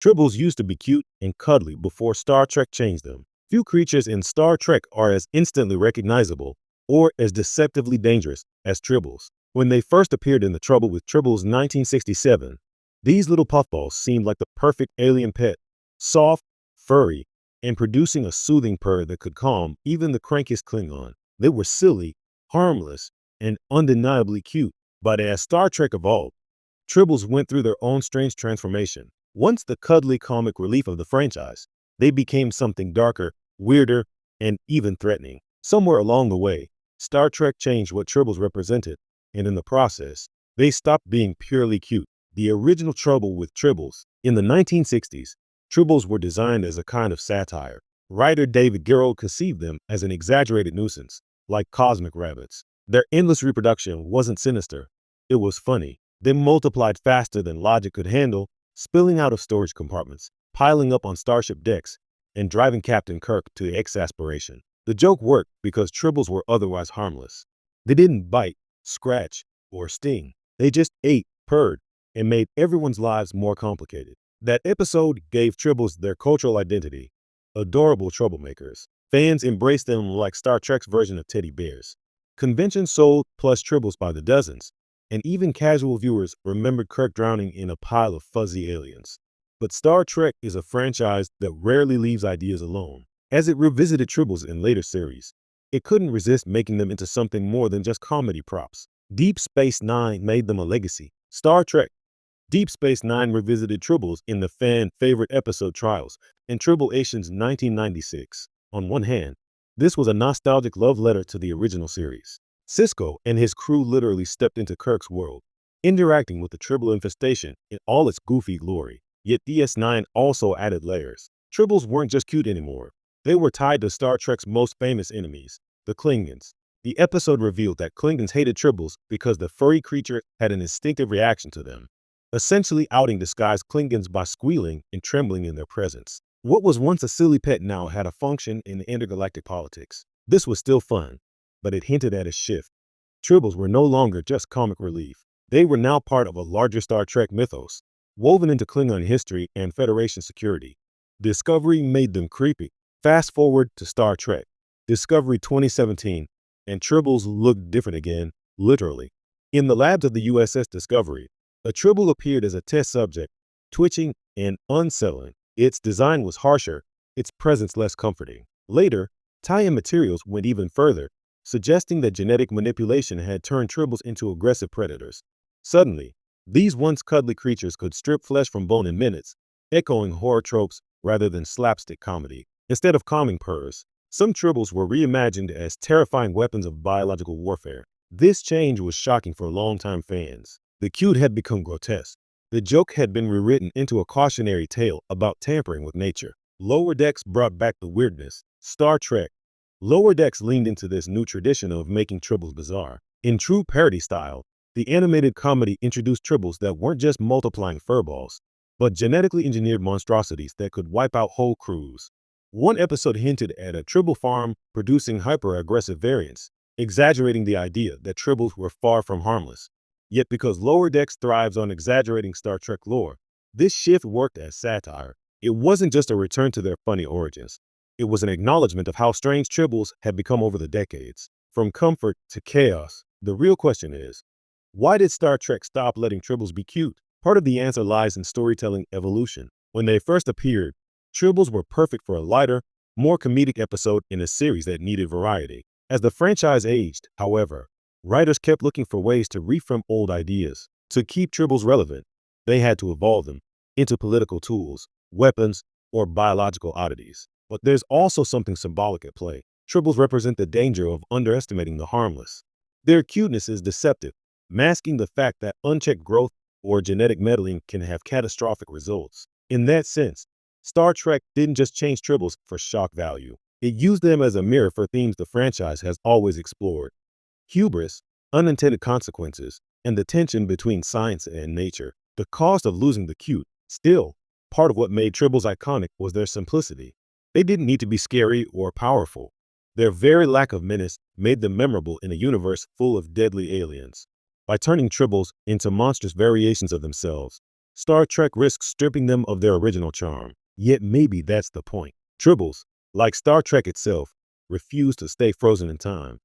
Tribbles used to be cute and cuddly before Star Trek changed them. Few creatures in Star Trek are as instantly recognizable or as deceptively dangerous as Tribbles. When they first appeared in The Trouble with Tribbles 1967, these little puffballs seemed like the perfect alien pet, soft, furry, and producing a soothing purr that could calm even the crankiest Klingon. They were silly, harmless, and undeniably cute. But as Star Trek evolved, Tribbles went through their own strange transformation. Once the cuddly comic relief of the franchise, they became something darker, weirder, and even threatening. Somewhere along the way, Star Trek changed what Tribbles represented, and in the process, they stopped being purely cute. The original Trouble with Tribbles. In the 1960s, Tribbles were designed as a kind of satire. Writer David Gerrold conceived them as an exaggerated nuisance, like cosmic rabbits. Their endless reproduction wasn't sinister. It was funny. They multiplied faster than logic could handle, spilling out of storage compartments, piling up on starship decks, and driving Captain Kirk to exasperation. The joke worked because Tribbles were otherwise harmless. They didn't bite, scratch, or sting. They just ate, purred, and made everyone's lives more complicated. That episode gave Tribbles their cultural identity. Adorable troublemakers. Fans embraced them like Star Trek's version of teddy bears. Conventions sold plush Tribbles by the dozens, and even casual viewers remembered Kirk drowning in a pile of fuzzy aliens. But Star Trek is a franchise that rarely leaves ideas alone. As it revisited Tribbles in later series, it couldn't resist making them into something more than just comedy props. Deep Space Nine made them a legacy. Star Trek Deep Space Nine revisited Tribbles in the fan-favorite episode Trials and Tribble-ation's 1996. On one hand, this was a nostalgic love letter to the original series. Sisko and his crew literally stepped into Kirk's world, interacting with the Tribble infestation in all its goofy glory. Yet DS9 also added layers. Tribbles weren't just cute anymore. They were tied to Star Trek's most famous enemies, the Klingons. The episode revealed that Klingons hated Tribbles because the furry creature had an instinctive reaction to them, essentially outing disguised Klingons by squealing and trembling in their presence. What was once a silly pet now had a function in intergalactic politics. This was still fun, but it hinted at a shift. Tribbles were no longer just comic relief. They were now part of a larger Star Trek mythos, woven into Klingon history and Federation security. Discovery made them creepy. Fast forward to Star Trek Discovery 2017, and Tribbles looked different again, literally. In the labs of the USS Discovery, a Tribble appeared as a test subject, twitching and unsettling. Its design was harsher, its presence less comforting. Later, tie-in materials went even further, suggesting that genetic manipulation had turned Tribbles into aggressive predators. Suddenly, these once cuddly creatures could strip flesh from bone in minutes, echoing horror tropes rather than slapstick comedy. Instead of calming purrs, some Tribbles were reimagined as terrifying weapons of biological warfare. This change was shocking for longtime fans. The cute had become grotesque. The joke had been rewritten into a cautionary tale about tampering with nature. Lower Decks brought back the weirdness. Star Trek Lower Decks leaned into this new tradition of making Tribbles bizarre. In true parody style, the animated comedy introduced Tribbles that weren't just multiplying furballs, but genetically engineered monstrosities that could wipe out whole crews. One episode hinted at a Tribble farm producing hyper-aggressive variants, exaggerating the idea that Tribbles were far from harmless. Yet because Lower Decks thrives on exaggerating Star Trek lore, this shift worked as satire. It wasn't just a return to their funny origins. It was an acknowledgement of how strange Tribbles had become over the decades. From comfort to chaos, the real question is, why did Star Trek stop letting Tribbles be cute? Part of the answer lies in storytelling evolution. When they first appeared, Tribbles were perfect for a lighter, more comedic episode in a series that needed variety. As the franchise aged, however, writers kept looking for ways to reframe old ideas. To keep Tribbles relevant, they had to evolve them into political tools, weapons, or biological oddities. But there's also something symbolic at play. Tribbles represent the danger of underestimating the harmless. Their cuteness is deceptive, masking the fact that unchecked growth or genetic meddling can have catastrophic results. In that sense, Star Trek didn't just change Tribbles for shock value. It used them as a mirror for themes the franchise has always explored: hubris, unintended consequences, and the tension between science and nature. The cost of losing the cute. Still, part of what made Tribbles iconic was their simplicity. They didn't need to be scary or powerful. Their very lack of menace made them memorable in a universe full of deadly aliens. By turning Tribbles into monstrous variations of themselves, Star Trek risks stripping them of their original charm. Yet maybe that's the point. Tribbles, like Star Trek itself, refuse to stay frozen in time.